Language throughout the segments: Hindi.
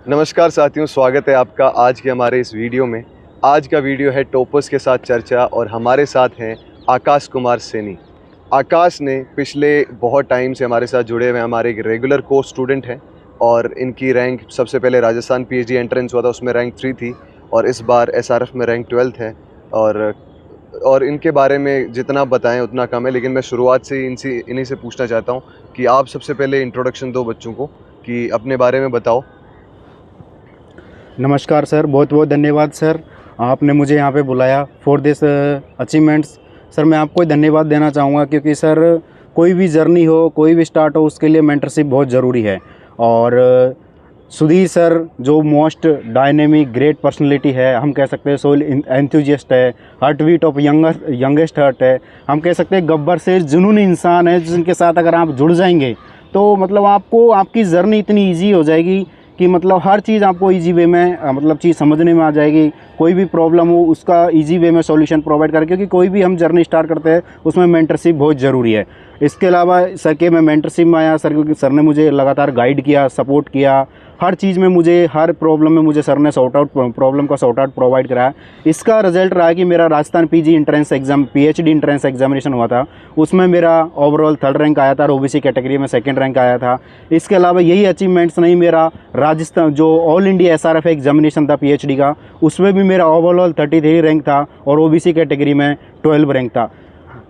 नमस्कार साथियों, स्वागत है आपका आज के हमारे इस वीडियो में। आज का वीडियो है टॉपर्स के साथ चर्चा और हमारे साथ हैं आकाश कुमार सैनी। आकाश ने पिछले बहुत टाइम से हमारे साथ जुड़े हुए हमारे एक रेगुलर कोर्स स्टूडेंट हैं और इनकी रैंक सबसे पहले राजस्थान पीएचडी एंट्रेंस हुआ था, उसमें रैंक 3 थी और इस बार एसआरएफ में रैंक 12th है। और इनके बारे में जितना बताएं उतना कम है, लेकिन मैं शुरुआत से इन्हीं से पूछना चाहता हूँ कि आप सबसे पहले इंट्रोडक्शन दो बच्चों को कि अपने बारे में बताओ। नमस्कार सर, बहुत बहुत धन्यवाद सर, आपने मुझे यहाँ पे बुलाया फॉर दिस अचीवमेंट्स। सर मैं आपको धन्यवाद देना चाहूँगा क्योंकि सर कोई भी जर्नी हो, कोई भी स्टार्ट हो, उसके लिए मेंटरशिप बहुत ज़रूरी है। और सुधीर सर जो मोस्ट डायनेमिक ग्रेट पर्सनैलिटी है, हम कह सकते हैं सोल एंथुजिस्ट है, heart beat of youngest heart है, हम कह सकते हैं गब्बर से जुनूनी इंसान है, जिनके साथ अगर आप जुड़ जाएंगे तो मतलब आपको आपकी जर्नी इतनी ईजी हो जाएगी कि मतलब हर चीज़ आपको इजी वे में मतलब चीज़ समझने में आ जाएगी। कोई भी प्रॉब्लम हो उसका इजी वे में सॉल्यूशन प्रोवाइड करें, क्योंकि कोई भी हम जर्नी स्टार्ट करते हैं उसमें मेंटरशिप बहुत ज़रूरी है। इसके अलावा सर के मैं मेंटरशिप में आया सर, क्योंकि सर ने मुझे लगातार गाइड किया, सपोर्ट किया, हर चीज़ में मुझे, हर प्रॉब्लम में मुझे सर ने प्रॉब्लम का सॉर्ट आउट प्रोवाइड कराया। इसका रिजल्ट रहा कि मेरा Rajasthan PG entrance exam, PhD entrance examination हुआ था, उसमें मेरा ओवरऑल 3rd रैंक आया था और ओबीसी कैटेगरी में 2nd रैंक आया था। इसके अलावा यही अचीवमेंट्स नहीं, मेरा राजस्थान जो ऑल इंडिया एसआरएफ एग्जामिनेशन था पीएचडी का, उसमें भी मेरा ओवरऑल 33 रैंक था और ओबीसी कैटेगरी में 12 रैंक था।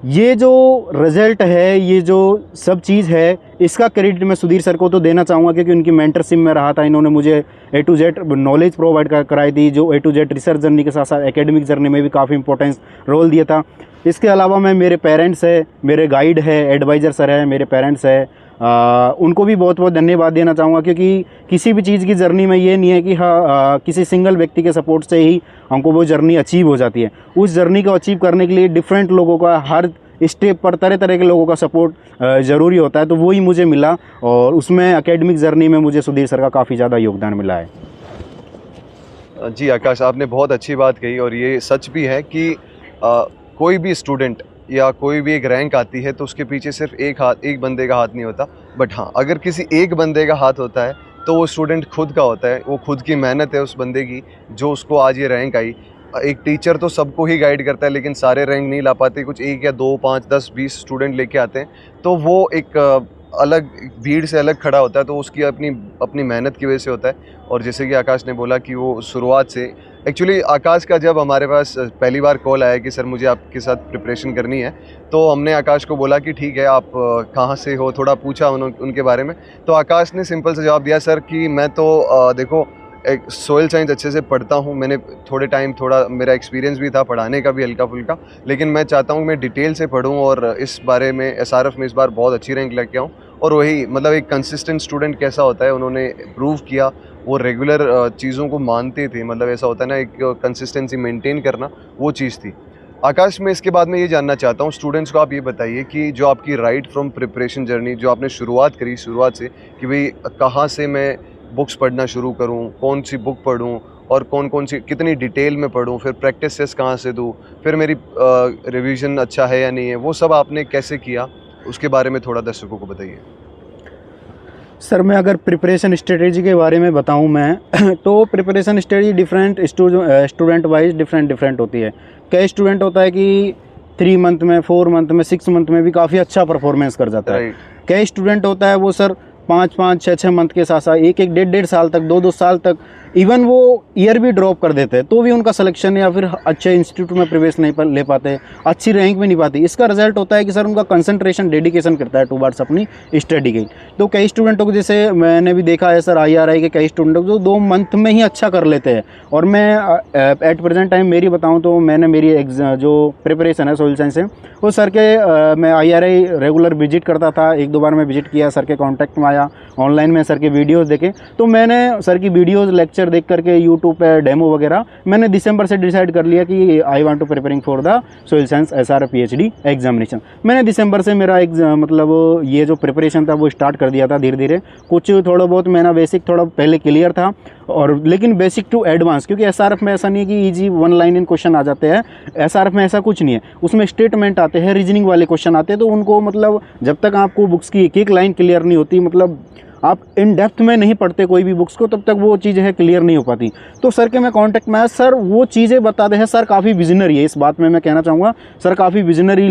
ये जो रिज़ल्ट है, ये जो सब चीज़ है, इसका क्रेडिट मैं सुधीर सर को तो देना चाहूँगा क्योंकि उनकी मेंटरशिप में रहा था। इन्होंने मुझे A to Z knowledge provide कराई थी, जो A to Z research journey के साथ साथ एकेडमिक जर्नी में भी काफ़ी इंपॉर्टेंस रोल दिया था। इसके अलावा मैं, मेरे पेरेंट्स है, मेरे गाइड है, एडवाइज़र सर है, मेरे पेरेंट्स है, उनको भी बहुत बहुत धन्यवाद देना चाहूँगा क्योंकि किसी भी चीज़ की जर्नी में ये नहीं है कि किसी सिंगल व्यक्ति के सपोर्ट से ही हमको वो जर्नी अचीव हो जाती है। उस जर्नी को अचीव करने के लिए डिफरेंट लोगों का, हर स्टेप पर तरह तरह के लोगों का सपोर्ट ज़रूरी होता है, तो वही मुझे मिला और उसमें एकेडमिक जर्नी में मुझे सुधीर सर का काफ़ी ज़्यादा योगदान मिला है। जी आकाश, आपने बहुत अच्छी बात कही और ये सच भी है कि कोई भी स्टूडेंट या कोई भी एक रैंक आती है तो उसके पीछे सिर्फ एक बंदे का हाथ नहीं होता। बट हाँ, अगर किसी एक बंदे का हाथ होता है तो वो स्टूडेंट खुद का होता है, वो खुद की मेहनत है उस बंदे की जो उसको आज ये रैंक आई। एक टीचर तो सबको ही गाइड करता है, लेकिन सारे रैंक नहीं ला पाते, कुछ 1 या 2, 5, 10, 20 स्टूडेंट लेके आते हैं, तो वो एक अलग भीड़ से अलग खड़ा होता है, तो उसकी अपनी मेहनत की वजह से होता है। और जैसे कि आकाश ने बोला कि वो शुरुआत से, एक्चुअली आकाश का जब हमारे पास पहली बार कॉल आया कि सर मुझे आपके साथ प्रिपरेशन करनी है, तो हमने आकाश को बोला कि ठीक है, आप कहाँ से हो, थोड़ा पूछा उनके बारे में। तो आकाश ने सिंपल सा जवाब दिया, सर कि मैं तो देखो एक सोइल साइंस अच्छे से पढ़ता हूँ, मैंने थोड़ा मेरा एक्सपीरियंस भी था पढ़ाने का भी हल्का फुल्का, लेकिन मैं चाहता हूँ मैं डिटेल से पढूँ और इस बारे में एसआरएफ में इस बार बहुत अच्छी रैंक लेके आऊँ। और वही मतलब एक कंसिस्टेंट स्टूडेंट कैसा होता है उन्होंने प्रूव किया, वो रेगुलर चीज़ों को मानते थे, मतलब ऐसा होता है ना, एक कंसिस्टेंसी मेंटेन करना, वो चीज़ थी। आकाश, मैं इसके बाद में ये जानना चाहता हूँ, स्टूडेंट्स को आप ये बताइए कि जो आपकी राइट फ्रॉम प्रिपरेशन जर्नी जो आपने शुरुआत करी शुरुआत से, कि भाई कहाँ से मैं बुक्स पढ़ना शुरू करूँ, कौन सी बुक पढूँ और कौन सी कितनी डिटेल में पढूँ, फिर प्रैक्टिस टेस्ट कहाँ से दूँ, फिर मेरी रिवीजन अच्छा है या नहीं है, वो सब आपने कैसे किया, उसके बारे में थोड़ा दर्शकों को बताइए। सर मैं अगर प्रिपरेशन स्ट्रेटेजी के बारे में बताऊं मैं तो preparation strategy different student wise different होती है। कई स्टूडेंट होता है कि 3 मंथ में, 4 मंथ में, 6 मंथ में भी काफ़ी अच्छा परफॉर्मेंस कर जाता है। कई स्टूडेंट होता है वो सर 5-5, 6-6 मंथ के साथ साथ 1-1, 1.5 साल तक, 2-2 साल तक, इवन वो ईयर भी ड्रॉप कर देते हैं तो भी उनका सिलेक्शन या फिर अच्छे इंस्टीट्यूट में प्रवेश नहीं ले पाते, अच्छी रैंक भी नहीं पाती। इसका रिजल्ट होता है कि सर उनका कंसंट्रेशन, डेडिकेशन करता है टुवर्ड्स अपनी स्टडी की। तो कई स्टूडेंटों को, जैसे मैंने भी देखा है सर IRI के कई स्टूडेंटों को जो 2 मंथ में ही अच्छा कर लेते हैं। और मैं एट प्रेजेंट टाइम मेरी बताऊँ तो मैंने मेरी जो प्रिपरेशन है सोइल साइंस से, वो सर के मैं IRI रेगुलर विजिट करता था, 1-2 बार मैं विजिट किया, सर के कॉन्टैक्ट में आया, ऑनलाइन में सर के वीडियोज़ देखे, तो मैंने सर की वीडियोज़ लेक्चर देख करके यूट्यूब पे डेमो वगैरह मैंने दिसंबर से डिसाइड कर लिया कि I want to preparing for the soil science SRF PhD examination. मैंने दिसंबर से मेरा मतलब ये जो प्रिपरेशन था वो स्टार्ट कर दिया था धीरे धीरे। कुछ थोड़ा बहुत मेरा बेसिक थोड़ा पहले क्लियर था, और लेकिन बेसिक टू एडवांस, क्योंकि SRF में ऐसा नहीं है कि ईजी 1 लाइन इन क्वेश्चन आ जाते हैं, SRF में ऐसा कुछ नहीं है, उसमें स्टेटमेंट आते हैं, रीजनिंग वाले क्वेश्चन आते हैं, तो उनको मतलब जब तक आपको बुक्स की एक एक लाइन क्लियर नहीं होती, मतलब आप इन डेप्थ में नहीं पढ़ते कोई भी बुक्स को, तब तक वो चीज़ें है क्लियर नहीं हो पाती। तो सर के मैं कांटेक्ट में आया, सर वो चीज़ें बताते हैं। सर काफ़ी विजनरी है, इस बात में मैं कहना चाहूँगा सर काफ़ी विजनरी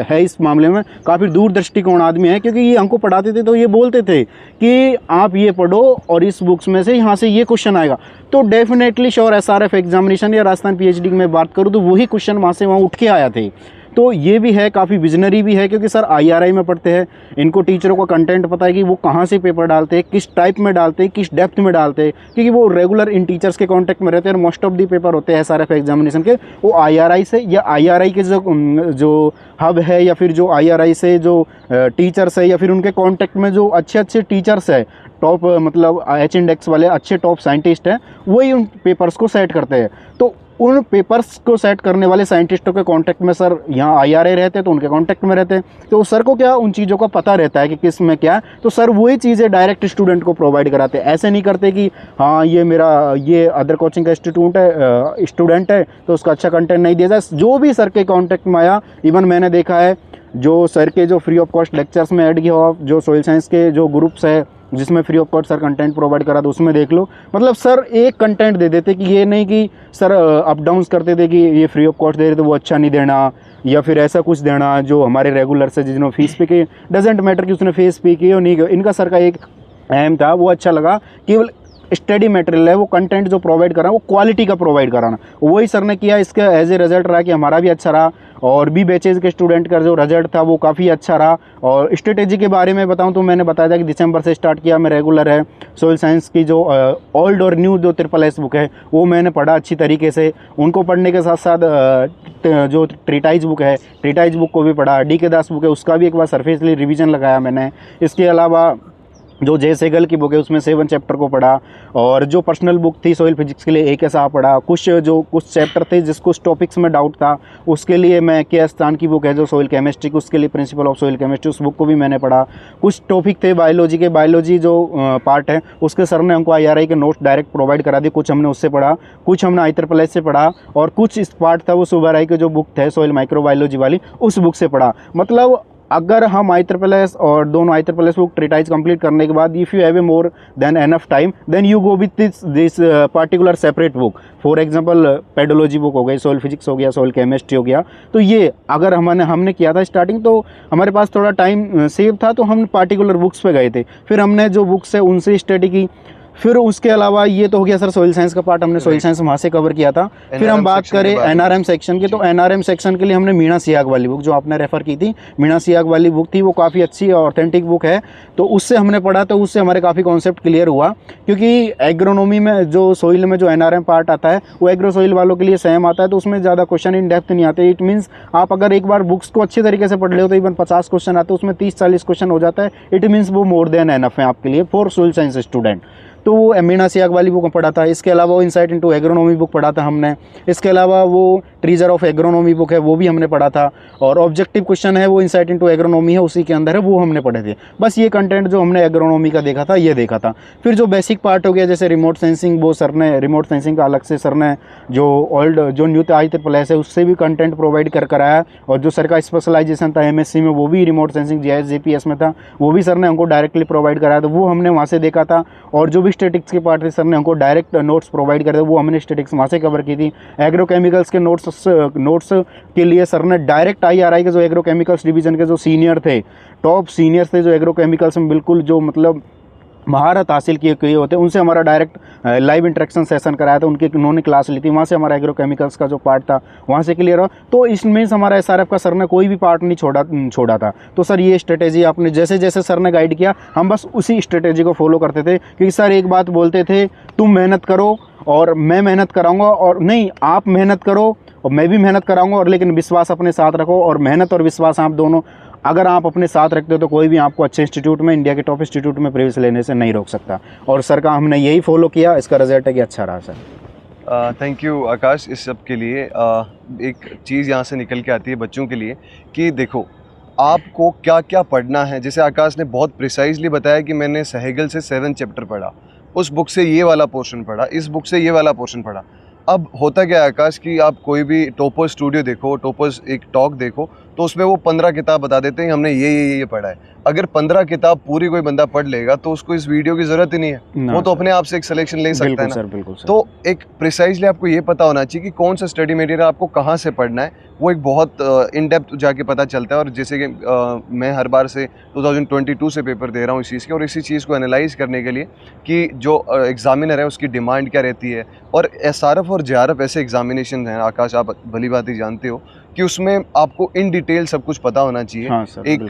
है इस मामले में, काफ़ी दूर दृष्टिकोण आदमी है। क्योंकि ये हमको पढ़ाते थे तो ये बोलते थे कि आप ये पढ़ो और इस बुक्स में से यहाँ से ये क्वेश्चन आएगा। तो डेफिनेटली श्योर SRF एग्जामिनेशन या राजस्थान PhD की मैं बात करूँ तो वही क्वेश्चन वहाँ से वहाँ उठ के आया थे। तो ये भी है, काफ़ी विजनरी भी है, क्योंकि सर IRI में पढ़ते हैं, इनको टीचरों का कंटेंट पता है कि वो कहाँ से पेपर डालते हैं, किस टाइप में डालते हैं, किस डेप्थ में डालते हैं, क्योंकि वो रेगुलर इन टीचर्स के कांटेक्ट में रहते हैं। और मोस्ट ऑफ दी पेपर होते हैं SRF एग्जामिनेशन के वो IRI से या IRI के जो हब है या फिर जो IRI से जो टीचर्स है या फिर उनके कॉन्टेक्ट में जो अच्छे अच्छे टीचर्स है, टॉप मतलब H इंडेक्स वाले अच्छे टॉप साइंटिस्ट हैं, वही उन पेपर्स को सेट करते हैं। तो उन पेपर्स को सेट करने वाले साइंटिस्टों के कांटेक्ट में सर यहाँ IRI रहते हैं, तो उनके कांटेक्ट में रहते हैं। तो सर को क्या उन चीज़ों का पता रहता है कि किस में क्या है, तो सर वही चीज़ें डायरेक्ट स्टूडेंट को प्रोवाइड कराते हैं। ऐसे नहीं करते कि हाँ ये अदर कोचिंग का स्टूडेंट है तो उसका अच्छा कंटेंट नहीं दिया जाए। जो भी सर के कांटेक्ट में आया, इवन मैंने देखा है जो सर के जो फ्री ऑफ कॉस्ट लेक्चर्स में ऐड किया हुआ, जो सोइल साइंस के जो ग्रुप्स है जिसमें free of cost sir content provide करा, तो उसमें देख लो। मतलब सर एक कंटेंट दे देते कि ये नहीं कि सर अप डाउन्स करते थे कि ये फ्री ऑफ कॉस्ट दे रहे थे वो अच्छा नहीं देना, या फिर ऐसा कुछ देना जो हमारे रेगुलर से जिन्होंने फीस पे की, डजेंट मैटर कि उसने फीस पे की और नहीं। इनका सर का एक एम था, वो अच्छा लगा, केवल स्टडी मटेरियल है वो कंटेंट जो प्रोवाइड कर रहा है वो क्वालिटी का प्रोवाइड कराना, वही सर ने किया। इसका एज ए रिजल्ट रहा कि हमारा भी अच्छा रहा और बी बैचेज के स्टूडेंट का जो रिजल्ट था वो काफ़ी अच्छा रहा। और स्ट्रेटेजी के बारे में बताऊं तो मैंने बताया था कि दिसंबर से स्टार्ट किया मैं रेगुलर है। सोइल साइंस की जो ओल्ड और न्यू जो SSS बुक है वो मैंने पढ़ा अच्छी तरीके से। उनको पढ़ने के साथ साथ जो ट्रीटाइज बुक है, ट्रीटाइज बुक को भी पढ़ा। DK दास बुक है उसका भी एक बार सरफेसली रिवीजन लगाया मैंने। इसके अलावा जो जे सेगल की बुक है उसमें 7 चैप्टर को पढ़ा। और जो पर्सनल बुक थी सोइल फिजिक्स के लिए एक ऐसा पढ़ा। कुछ चैप्टर थे जिसको टॉपिक्स में डाउट था उसके लिए मैं के स्थान की बुक है जो सोइल केमिस्ट्री, उसके लिए प्रिंसिपल ऑफ सोइल केमिस्ट्री, उस बुक को भी मैंने पढ़ा। कुछ टॉपिक थे बायोलॉजी के, बायोलॉजी जो पार्ट है उसके सर ने हमको IRI के नोट्स डायरेक्ट प्रोवाइड करा दिए, कुछ हमने उससे पढ़ा, कुछ हमने IEEE से पढ़ा और कुछ इस पार्ट था वो सुबह के जो बुक थे सोइल माइक्रोबायोलॉजी वाली उस बुक से पढ़ा। मतलब अगर हम IEEE और दोनों IEEE बुक ट्रीटाइज कंप्लीट करने के बाद if you have a more than enough time then you go with this particular separate book. For example pedology book हो गई, सोइल फिजिक्स हो गया, सोइल केमिस्ट्री हो गया। तो ये अगर हमने किया था स्टार्टिंग तो हमारे पास थोड़ा टाइम सेव था तो हम पार्टिकुलर बुक्स पे गए थे। फिर हमने जो बुक्स है उनसे स्टडी की। फिर उसके अलावा ये तो हो गया सर सोइल साइंस का पार्ट, हमने सोइल साइंस वहाँ से कवर किया था। फिर हम बात करें NRM सेक्शन की, तो NRM सेक्शन के लिए हमने मीणा सियाग वाली बुक जो आपने रेफ़र की थी, मीणा सियाग वाली बुक थी, वो काफ़ी अच्छी ऑथेंटिक बुक है। तो उससे हमने पढ़ा तो उससे हमारे काफ़ी कॉन्सेप्ट क्लियर हुआ। क्योंकि एग्रोनॉमी में जो सोइल में जो NRM पार्ट आता है वो एग्रो सोइल वालों के लिए सेम आता है, तो उसमें ज़्यादा क्वेश्चन इन डेप्थ नहीं आते। इट मीन्स आप अगर एक बार बुक्स को अच्छी तरीके से पढ़ ले हो तो इवन 50 क्वेश्चन आते हैं, उसमें 30-40 क्वेश्चन हो जाता है। इट मीन्स वो मोर देन एनफ है आपके लिए फॉर सोइल साइंस स्टूडेंट। तो वो मीणा सियाग वाली बुक पढ़ा था। इसके अलावा वो इंसाइट इनटू एग्रोनॉमी बुक पढ़ा था हमने। इसके अलावा वो ट्रीजर ऑफ एग्रोनॉमी बुक है वो भी हमने पढ़ा था। और ऑब्जेक्टिव क्वेश्चन है वो इंसाइट इनटू एग्रोनॉमी है, उसी के अंदर है, वो हमने पढ़े थे। बस ये कंटेंट जो हमने एग्रोनॉमी का देखा था ये देखा था। फिर जो बेसिक पार्ट हो गया जैसे रिमोट सेंसिंग, वो सर ने रिमोट सेंसिंग का अलग से सर ने जो न्यू IEEE है उससे भी कंटेंट प्रोवाइड कराया। और जो सर का स्पेशलाइजेशन था MSc में वो भी रिमोट सेंसिंग GIS GPS में था, वो भी सर ने हमको डायरेक्टली प्रोवाइड कराया, तो वो हमने वहाँ से देखा था। और जो भी स्टैटिक्स के पार्ट थे सर ने हमको डायरेक्ट नोट्स प्रोवाइड करे थे, वो हमने स्टैटिक्स वहाँ से कवर की थी। एग्रोकेमिकल्स के नोट्स के लिए सर ने डायरेक्ट IRI के जो एग्रोकेमिकल्स डिवीज़न के जो सीनियर थे, टॉप सीनियर्स थे जो एग्रोकेमिकल्स में बिल्कुल जो मतलब महारत हासिल किए होते हैं, उनसे हमारा डायरेक्ट लाइव इंटरेक्शन सेशन कराया था। उन्होंने क्लास ली थी, वहाँ से हमारा एग्रोकेमिकल्स का जो पार्ट था वहाँ से क्लियर हुआ। तो इसमें हमारा SRF का सर ने कोई भी पार्ट नहीं छोड़ा था। तो सर ये स्ट्रेटेजी आपने जैसे जैसे सर ने गाइड किया हम बस उसी स्ट्रेटेजी को फॉलो करते थे। क्योंकि सर एक बात बोलते थे, तुम मेहनत करो और मैं मेहनत कराऊंगा, और नहीं आप मेहनत करो और मैं भी मेहनत कराऊंगा, और लेकिन विश्वास अपने साथ रखो। और मेहनत और विश्वास आप दोनों अगर आप अपने साथ रखते हो तो कोई भी आपको अच्छे इंस्टीट्यूट में, इंडिया के टॉप इंस्टीट्यूट में प्रवेश लेने से नहीं रोक सकता। और सर का हमने यही फॉलो किया, इसका रिजल्ट है कि अच्छा रहा सर। थैंक यू आकाश इस सब के लिए। एक चीज़ यहाँ से निकल के आती है बच्चों के लिए कि देखो आपको क्या क्या पढ़ना है। जैसे आकाश ने बहुत प्रिसाइजली बताया कि मैंने सहेगल से 7 चैप्टर पढ़ा, उस बुक से ये वाला पोर्शन पढ़ा, इस बुक से ये वाला पोर्शन पढ़ा। अब होता क्या है आकाश कि आप कोई भी टॉपर्स स्टूडियो देखो, टॉपर्स एक टॉक देखो, तो उसमें वो 15 किताब बता देते हैं हमने ये पढ़ा है। अगर 15 किताब पूरी कोई बंदा पढ़ लेगा तो उसको इस वीडियो की ज़रूरत ही नहीं है, वो तो अपने आप से एक सिलेक्शन ले सकता है ना। बिल्कुल सर। तो एक प्रिसाइजली आपको ये पता होना चाहिए कि कौन सा स्टडी मटेरियल आपको कहाँ से पढ़ना है, वो एक बहुत इन डेप्थ जाके पता चलता है। और जैसे कि मैं हर बार से 2022 से पेपर दे रहा हूँ इस चीज़ के, और इसी चीज़ को एनालाइज करने के लिए कि जो एग्ज़ामिनर है उसकी डिमांड क्या रहती है। और एसआरएफ और जेआरएफ ऐसे एग्जामिनेशन हैं आकाश, आप भली बात ही जानते हो कि उसमें आपको इन डिटेल सब कुछ पता होना चाहिए। हाँ सर, एक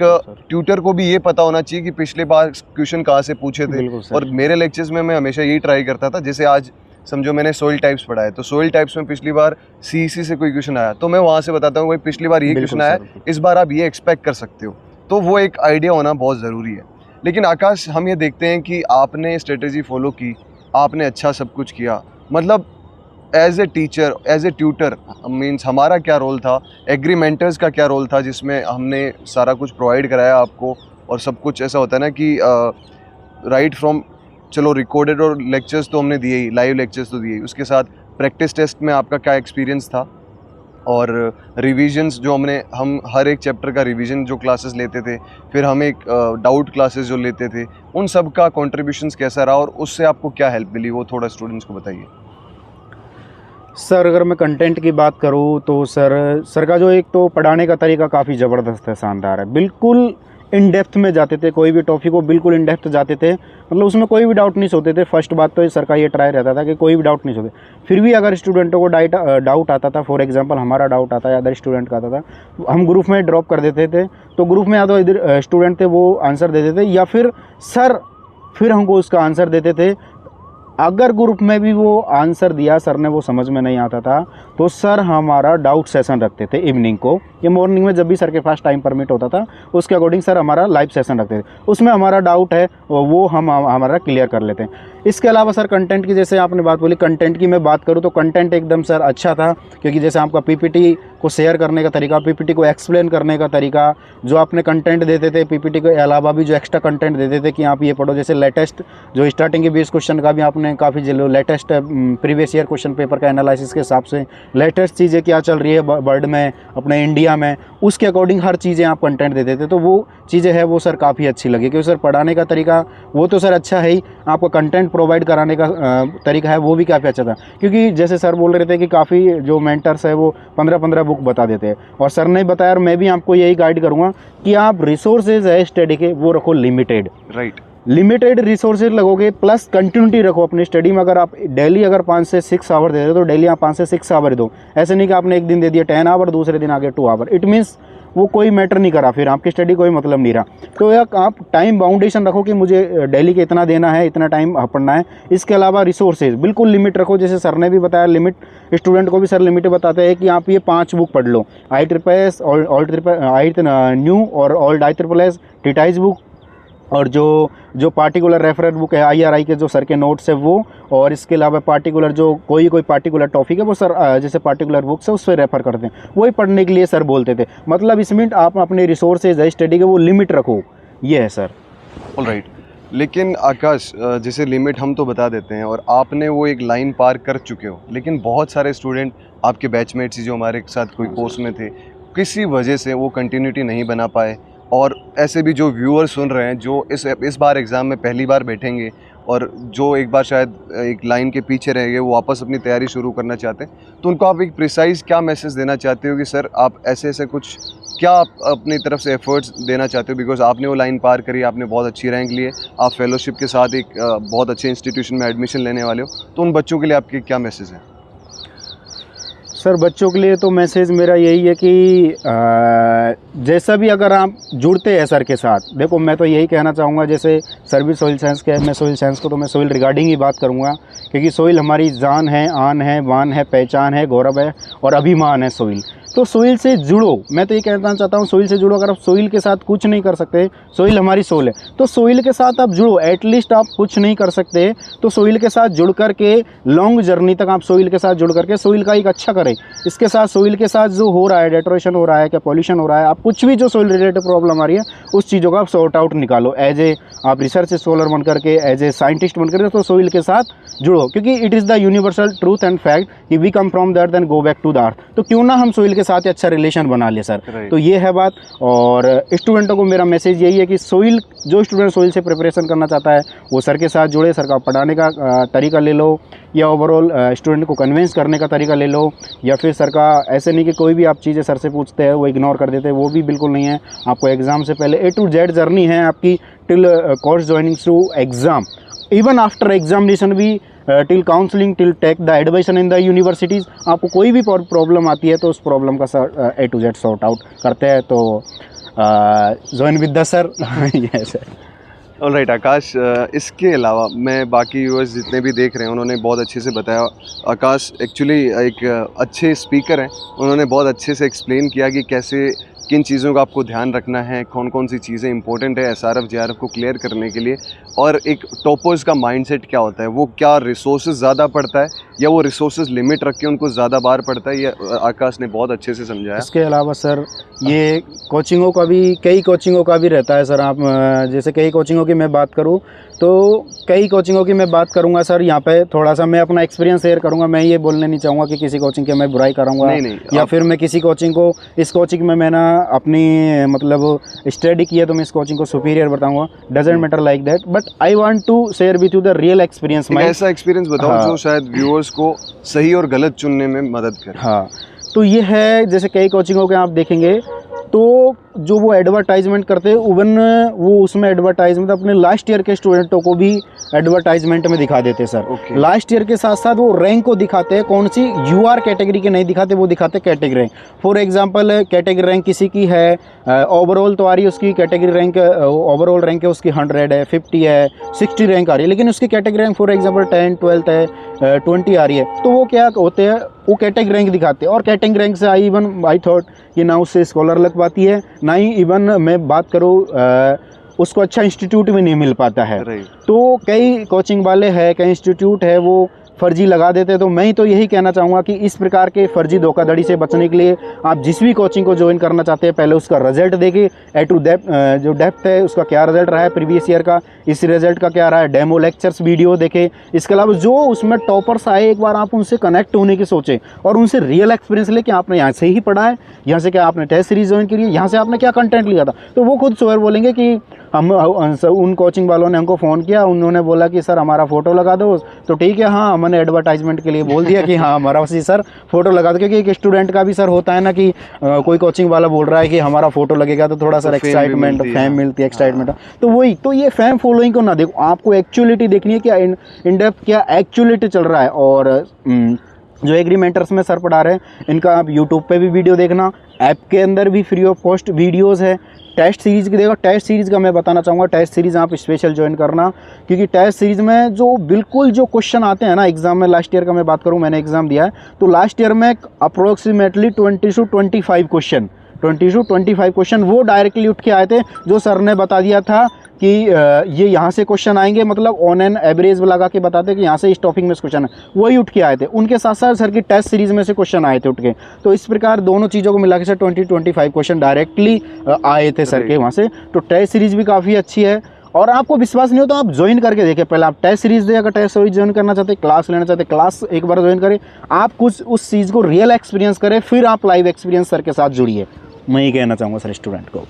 ट्यूटर को भी ये पता होना चाहिए कि पिछले बार क्वेश्चन कहाँ से पूछे थे। और मेरे लेक्चर्स में मैं हमेशा यही ट्राई करता था, जैसे आज समझो मैंने सोइल टाइप्स पढ़ा है, तो सोइल टाइप्स में पिछली बार सीईसी से कोई क्वेश्चन आया तो मैं वहाँ से बताता हूँ भाई पिछली बार ये क्वेश्चन आया, इस बार आप ये एक्सपेक्ट कर सकते हो। तो वो एक आइडिया होना बहुत ज़रूरी है। लेकिन आकाश, हम ये देखते हैं कि आपने स्ट्रेटेजी फॉलो की, आपने अच्छा सब कुछ किया, मतलब as a teacher, as a tutor means हमारा क्या रोल था, एग्रीमेंटर्स का क्या रोल था, जिसमें हमने सारा कुछ प्रोवाइड कराया आपको। और सब कुछ ऐसा होता है ना कि राइट फ्रॉम, चलो रिकॉर्डेड और लेक्चर्स तो हमने दिए ही, लाइव लेक्चर्स तो दिए ही, उसके साथ प्रैक्टिस टेस्ट में आपका क्या एक्सपीरियंस था, और रिविजन्स जो हम हर एक चैप्टर का रिवीजन जो क्लासेस लेते थे, फिर हम एक डाउट क्लासेस जो लेते थे, उन सब का कॉन्ट्रीब्यूशंस कैसा रहा और उससे आपको क्या हेल्प मिली, वो थोड़ा स्टूडेंट्स को बताइए। सर अगर मैं कंटेंट की बात करूँ तो सर का जो एक तो पढ़ाने का तरीका काफ़ी ज़बरदस्त है, शानदार है। बिल्कुल इन डेप्थ में जाते थे, कोई भी टॉपिक को बिल्कुल इन डेप्थ जाते थे, मतलब उसमें कोई भी डाउट नहीं सोते थे। फर्स्ट बात तो सर का ये ट्राई रहता था कि कोई भी डाउट नहीं सोते। फिर भी अगर स्टूडेंटों को डाउट आता था, फॉर एग्जांपल हमारा डाउट आता या अदर स्टूडेंट का आता था, हम ग्रुप में ड्रॉप कर देते थे। तो ग्रुप में या तो इधर स्टूडेंट थे वो आंसर देते थे, या फिर सर फिर हमको उसका आंसर देते थे। अगर ग्रुप में भी वो आंसर दिया सर ने, वो समझ में नहीं आता था, तो सर हमारा डाउट सेशन रखते थे इवनिंग को, या मॉर्निंग में जब भी सर के पास टाइम परमिट होता था उसके अकॉर्डिंग सर हमारा लाइव सेशन रखते थे। उसमें हमारा डाउट है वो हम हमारा क्लियर कर लेते हैं। इसके अलावा सर कंटेंट की, जैसे आपने बात बोली, कंटेंट की मैं बात करूँ तो कंटेंट एकदम सर अच्छा था, क्योंकि जैसे आपका पीपीटी को शेयर करने का तरीका, पीपीटी को एक्सप्लेन करने का तरीका, जो आपने कंटेंट देते थे पीपीटी के अलावा भी जो एक्स्ट्रा कंटेंट देते थे कि आप ये पढ़ो, जैसे लेटेस्ट जो स्टार्टिंग के 20 क्वेश्चन का भी आपने काफ़ी latest previous year question paper का एनालिसिस के हिसाब से लेटेस्ट चीज़ें क्या चल रही है वर्ल्ड में, अपने इंडिया में, उसके अकॉर्डिंग हर चीज़ें आप कंटेंट देते थे। तो वो चीज़ें है वो सर काफ़ी अच्छी लगी, क्योंकि सर पढ़ाने का तरीका वो तो सर अच्छा है ही, आपको कंटेंट प्रोवाइड कराने का तरीका है वो भी काफ़ी अच्छा था। क्योंकि जैसे सर बोल रहे थे कि काफ़ी जो मेंटर्स है वो 15-15 बुक बता देते हैं, और सर ने बताया, और मैं भी आपको यही गाइड करूँगा कि आप रिसोर्सेज है स्टडी के वो रखो लिमिटेड, राइट, लिमिटेड रिसोर्सेज लगोगे, प्लस कंटिन्यूटी रखो अपनी स्टडी में। अगर आप डेली अगर 5 से 6 आवर दे रहे हो तो डेली आप 5 से 6 आवर दो। ऐसे नहीं कि आपने एक दिन दे दिया 10 आवर, दूसरे दिन आगे 2 आवर, इट मीन्स वो कोई मैटर नहीं करा, फिर आपकी स्टडी कोई मतलब नहीं रहा। तो एक आप टाइम बाउंडेशन रखो कि मुझे डेली के इतना देना है, इतना टाइम पढ़ना है। इसके अलावा रिसोर्सेज बिल्कुल लिमिट रखो, जैसे सर ने भी बताया लिमिट, स्टूडेंट को भी सर लिमिट बताते हैं कि आप ये 5 बुक पढ़ लो, IEEE, न्यू और ओल्ड IEEE, टीटाइज बुक, और जो पार्टिकुलर रेफरेंस बुक है IRI के जो सर के नोट्स है वो, और इसके अलावा पार्टिकुलर जो कोई पार्टिकुलर टॉपिक है वो सर जैसे पार्टिकुलर बुक्स है उस पर रेफर करते हैं, वही पढ़ने के लिए सर बोलते थे। मतलब इसमें आप अपने रिसोर्सेज है स्टडी के वो लिमिट रखो, ये है सर। All right. लेकिन आकाश, जैसे लिमिट हम तो बता देते हैं और आपने वो एक लाइन पार कर चुके हो, लेकिन बहुत सारे स्टूडेंट आपके बैचमेट्स जो हमारे साथ कोई कोर्स में थे, किसी वजह से वो कंटिन्यूटी नहीं बना पाए। और ऐसे भी जो व्यूअर सुन रहे हैं जो इस बार एग्ज़ाम में पहली बार बैठेंगे और जो एक बार शायद एक लाइन के पीछे रह गए, वो वापस अपनी तैयारी शुरू करना चाहते हैं, तो उनको आप एक प्रिसाइज़ क्या मैसेज देना चाहते हो कि सर आप ऐसे कुछ क्या आप अपनी तरफ से एफर्ट्स देना चाहते हो? बिकॉज आपने वो लाइन पार करी, आपने बहुत अच्छी रैंक ली है, आप फेलोशिप के साथ एक बहुत अच्छे इंस्टीट्यूशन में एडमिशन लेने वाले हो, तो उन बच्चों के लिए आपके क्या मैसेज है? सर बच्चों के लिए तो मैसेज मेरा यही है कि जैसा भी अगर आप जुड़ते हैं सर के साथ, देखो मैं तो यही कहना चाहूँगा, जैसे सर भी सोइल साइंस के है, मैं सोइल साइंस को तो मैं सोइल रिगार्डिंग ही बात करूँगा, क्योंकि सोइल हमारी जान है, आन है, वान है, पहचान है, गौरव है और अभिमान है सोइल। तो सोइल से जुड़ो। मैं तो ये कहना चाहता हूँ सोइल से जुड़ो। अगर आप सोइल के साथ कुछ नहीं कर सकते, सोइल हमारी सोल है, तो सोइल के साथ आप जुड़ो। एटलीस्ट आप कुछ नहीं कर सकते तो सोइल के साथ जुड़ कर के लॉन्ग जर्नी तक आप सोइल के साथ जुड़ करके सोइल का एक अच्छा करें। इसके साथ सोइल के साथ जो हो रहा है, डेटोरेशन हो रहा है, क्या पॉल्यूशन हो रहा है, आप कुछ भी जो सोइल रिलेटेड प्रॉब्लम आ रही है उस चीज़ों का आप सॉर्ट आउट निकालो। एज ए आप रिसर्च स्कॉलर बन करके, एज ए साइंटिस्ट बन करके, तो सोइल के साथ जुड़ो, क्योंकि it is the universal truth and fact कि we come from the earth and go back to the earth. तो क्यों ना हम सोइल के साथ अच्छा रिलेशन बना ले सर। तो ये है बात। और स्टूडेंटों को मेरा मैसेज यही है कि सोइल, जो स्टूडेंट सोइल से प्रिपरेशन करना चाहता है वो सर के साथ जुड़े। सर का पढ़ाने का तरीका ले लो, या ओवरऑल स्टूडेंट को कन्विंस करने का तरीका ले लो, या फिर सर का ऐसे नहीं कि कोई भी आप चीज़ें सर से पूछते हैं वो इग्नोर कर देते हैं, वो भी बिल्कुल नहीं है। आपको एग्ज़ाम से पहले A to Z जर्नी है आपकी, till course joining through exam, even after examination भी, till counselling, till take the admission in the universities. आपको कोई भी प्रॉब्लम आती है तो उस प्रॉब्लम का sir A to Z sort out करते हैं। तो join with the sir. Yes sir. Alright Akash, इसके अलावा मैं बाकी व्यूअर्स जितने भी देख रहे हैं उन्होंने बहुत अच्छे से बताया। आकाश एक्चुअली एक अच्छे स्पीकर हैं, उन्होंने बहुत अच्छे से एक्सप्लेन किया कि कैसे किन चीज़ों का आपको ध्यान रखना है, कौन कौन सी चीज़ें इंपॉर्टेंट है SRF JRF को क्लियर करने के लिए, और एक टॉपर्स का माइंडसेट क्या होता है, वो क्या रिसोर्सेज ज़्यादा पड़ता है या वो रिसोर्सेज लिमिट रख के उनको ज़्यादा बार पड़ता है, ये आकाश ने बहुत अच्छे से समझाया। इसके अलावा सर ये कोचिंगों का भी, कई कोचिंगों का भी रहता है सर। आप जैसे कई कोचिंगों की मैं बात करूं तो कई कोचिंगों की मैं बात करूंगा सर, यहाँ पे थोड़ा सा मैं अपना एक्सपीरियंस शेयर करूंगा। मैं ये बोलने नहीं चाहूँगा कि किसी कोचिंग की मैं बुराई करूँगा, या फिर मैं किसी कोचिंग को, इस कोचिंग में मैंने अपनी मतलब स्टडी की है तो मैं इस कोचिंग को सुपीरियर बताऊँगा, doesn't matter like that, but I want to share with you the real experience. ऐसा एक्सपीरियंस बताओ हाँ, जो शायद व्यूअर्स को सही और गलत चुनने में मदद करे। हाँ, तो ये है, जैसे कई कोचिंगों के आप देखेंगे तो जो वो एडवर्टाइजमेंट करते हैं, इवन वो उसमें एडवर्टाइजमेंट अपने लास्ट ईयर के स्टूडेंटों को भी एडवर्टाइजमेंट में दिखा देते हैं सर। लास्ट ईयर के साथ साथ वो रैंक को दिखाते हैं, कौन सी UR कैटेगरी के नहीं दिखाते, वो दिखाते category rank. For example category rank किसी की है, ओवरऑल तो आ रही है उसकी कैटेगरी रैंक, ओवरऑल रैंक है उसकी 100 है, 50 है, 60 रैंक आ रही है, लेकिन उसकी कैटेगरी रैंक फॉर एग्जाम्पल 10, 12 है, 20 आ रही है। तो वो क्या होते हैं, वो कैटेगरी रैंक दिखाते हैं। और कैटेगरी रैंक से आई थॉट कि ना उससे स्कॉलर लग पाती है, ना ही इवन मैं बात करूँ उसको अच्छा इंस्टीट्यूट भी नहीं मिल पाता है। तो कई कोचिंग वाले हैं, कई इंस्टीट्यूट है वो फर्जी लगा देते हैं। तो मैं तो यही कहना चाहूँगा कि इस प्रकार के फर्जी धोखाधड़ी से बचने के लिए आप जिस भी कोचिंग को ज्वाइन करना चाहते हैं पहले उसका रिजल्ट देखिए, जो डेप्थ है उसका क्या रिजल्ट रहा है प्रीवियस ईयर का, इस रिजल्ट का क्या रहा है, डेमो लेक्चर्स वीडियो देखें। इसके अलावा जो उसमें टॉपर्स आए एक बार आप उनसे कनेक्ट होने की सोचें और उनसे रियल एक्सपीरियंस ले कि आपने यहाँ से ही पढ़ा है, यहाँ से क्या आपने टेस्ट सीरीज ज्वाइन करी है, यहाँ से आपने क्या कंटेंट लिया था। तो वो खुद श्योर बोलेंगे कि हम उन कोचिंग वालों ने हमको फ़ोन किया, उन्होंने बोला कि सर हमारा फ़ोटो लगा दो, तो ठीक है, हाँ हमने एडवर्टाइजमेंट के लिए बोल दिया कि हाँ हमारा उसी सर फ़ोटो लगा दो। क्योंकि एक स्टूडेंट का भी सर होता है ना कि कोई कोचिंग वाला बोल रहा है कि हमारा फ़ोटो लगेगा तो थोड़ा सा एक्साइटमेंट, फेम मिलती है, एक्साइटमेंट। तो वही तो, ये फेम फॉलोइंग को ना देखो, आपको एक्चुअलिटी देखनी है, क्या इन डेप्थ क्या एक्चुअलिटी चल रहा है। और जो एग्रीमेंटर्स में सर पढ़ा रहे हैं इनका आप यूट्यूब पे भी वीडियो देखना, ऐप के अंदर भी फ्री ऑफ कॉस्ट वीडियोस है। टेस्ट सीरीज़ की देखो, टेस्ट सीरीज़ का मैं बताना चाहूँगा, टेस्ट सीरीज़ आप स्पेशल ज्वाइन करना, क्योंकि टेस्ट सीरीज़ में जो बिल्कुल जो क्वेश्चन आते हैं ना एग्ज़ाम में, लास्ट ईयर का मैं बात करूँ, मैंने एग्ज़ाम दिया है, तो लास्ट ईयर में अप्रोक्सीमेटली 20 से 25 क्वेश्चन, 20 से 25 क्वेश्चन वो डायरेक्टली उठ के आए थे, जो सर ने बता दिया था कि ये यहाँ से क्वेश्चन आएंगे, मतलब ऑन एन एवरेज लगा के बताते कि यहाँ से इस टॉपिक में क्वेश्चन है, वही उठ के आए थे। उनके साथ साथ सर की टेस्ट सीरीज़ में से क्वेश्चन आए थे उठ के। तो इस प्रकार दोनों चीज़ों को मिला के सर 20-25 क्वेश्चन डायरेक्टली आए थे सर के वहाँ से। तो टेस्ट सीरीज़ भी काफ़ी अच्छी है। और आपको विश्वास नहीं हो तो आप ज्वाइन करके देखें, पहले आप टेस्ट सीरीज़ दें, अगर टेस्ट सीरीज ज्वाइन करना चाहते हैं, क्लास लेना चाहते हैं, क्लास एक बार ज्वाइन करें, आप कुछ उस चीज़ को रियल एक्सपीरियंस करें, फिर आप लाइव एक्सपीरियंस सर के साथ जुड़िए। मैं ये कहना चाहूँगा सर स्टूडेंट को।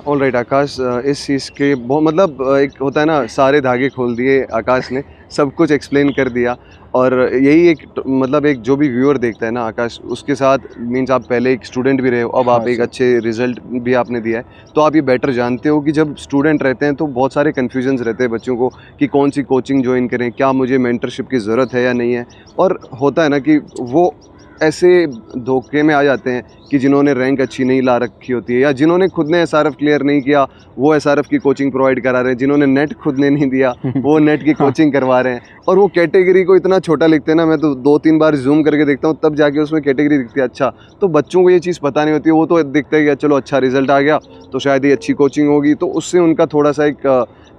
ऑलराइट आकाश, इस चीज़ के बहुत मतलब एक होता है ना, सारे धागे खोल दिए आकाश ने, सब कुछ एक्सप्लेन कर दिया। और यही एक मतलब एक जो भी व्यूअर देखता है ना आकाश, उसके साथ मीन्स आप पहले एक स्टूडेंट भी रहे हो, अब आप एक अच्छे रिजल्ट भी आपने दिया है, तो आप ये बेटर जानते हो कि जब स्टूडेंट रहते हैं तो बहुत सारे कन्फ्यूजन्स रहते हैं बच्चों को कि कौन सी कोचिंग ज्वाइन करें, क्या मुझे मेंटरशिप की ज़रूरत है या नहीं है। और होता है ना कि वो ऐसे धोखे में आ जाते हैं कि जिन्होंने रैंक अच्छी नहीं ला रखी होती है, या जिन्होंने खुद ने एसआरएफ क्लियर नहीं किया वो एसआरएफ की कोचिंग प्रोवाइड करा रहे हैं, जिन्होंने नेट खुद ने नहीं दिया वो नेट की कोचिंग करवा रहे हैं, और वो कैटेगरी को इतना छोटा लिखते हैं ना, मैं तो 2-3 बार जूम करके देखता हूँ तब जाके उसमें कैटेगरी दिखती है। अच्छा, तो बच्चों को ये चीज़ पता नहीं होती है, वो तो दिखता है कि चलो अच्छा रिजल्ट आ गया तो शायद ये अच्छी कोचिंग होगी, तो उससे उनका थोड़ा सा एक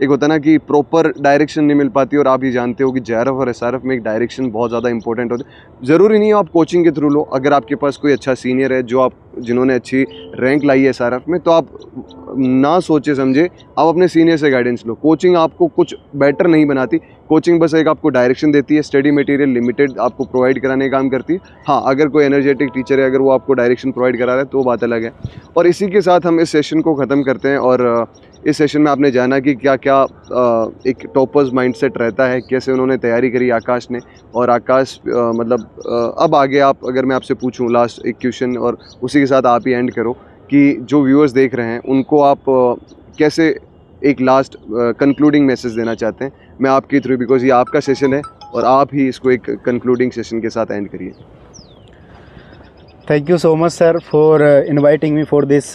होता है ना कि प्रॉपर डायरेक्शन नहीं मिल पाती। और आप ये जानते हो कि जेआरएफ और एसआरएफ में एक डायरेक्शन बहुत ज़्यादा इंपॉर्टेंट होती है। ज़रूरी नहीं है आप कोचिंग के थ्रू लो, अगर आपके पास कोई अच्छा सीनियर है जिन्होंने अच्छी रैंक लाई है एसआरएफ में, तो आप ना सोचे समझे आप अपने सीनियर से गाइडेंस लो। कोचिंग आपको कुछ बेटर नहीं बनाती, कोचिंग बस एक आपको डायरेक्शन देती है, स्टडी मटेरियल लिमिटेड आपको प्रोवाइड कराने का काम करती है। हाँ, अगर कोई एनर्जेटिक टीचर है, अगर वो आपको डायरेक्शन प्रोवाइड करा रहा है तो वो बात अलग है। और इसी के साथ हम इस सेशन को ख़त्म करते हैं। और इस सेशन में आपने जाना कि क्या क्या एक टॉपर्स माइंडसेट रहता है, कैसे उन्होंने तैयारी करी आकाश ने। और आकाश अब आगे आप, अगर मैं आपसे पूछूं लास्ट एक क्वेश्चन और उसी के साथ आप ही एंड करो, कि जो व्यूअर्स देख रहे हैं उनको आप कैसे एक लास्ट कंक्लूडिंग मैसेज देना चाहते हैं, मैं आपके थ्रू, बिकॉज ये आपका सेशन है और आप ही इसको एक कंक्लूडिंग सेशन के साथ एंड करिए। Thank you so much sir for inviting me for this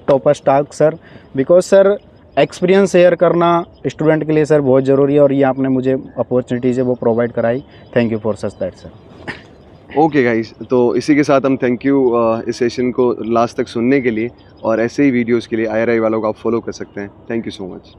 toppers talk sir, because sir experience share करना स्टूडेंट के लिए सर बहुत ज़रूरी है, और ये आपने मुझे अपॉर्चुनिटीज़ है वो प्रोवाइड कराई। Thank you for such that sir. Okay guys, तो इसी के साथ हम थैंक यू इस सेशन को लास्ट तक सुनने के लिए, और ऐसे ही वीडियोस के लिए IRI वालों को आप फॉलो कर सकते हैं। Thank you so much.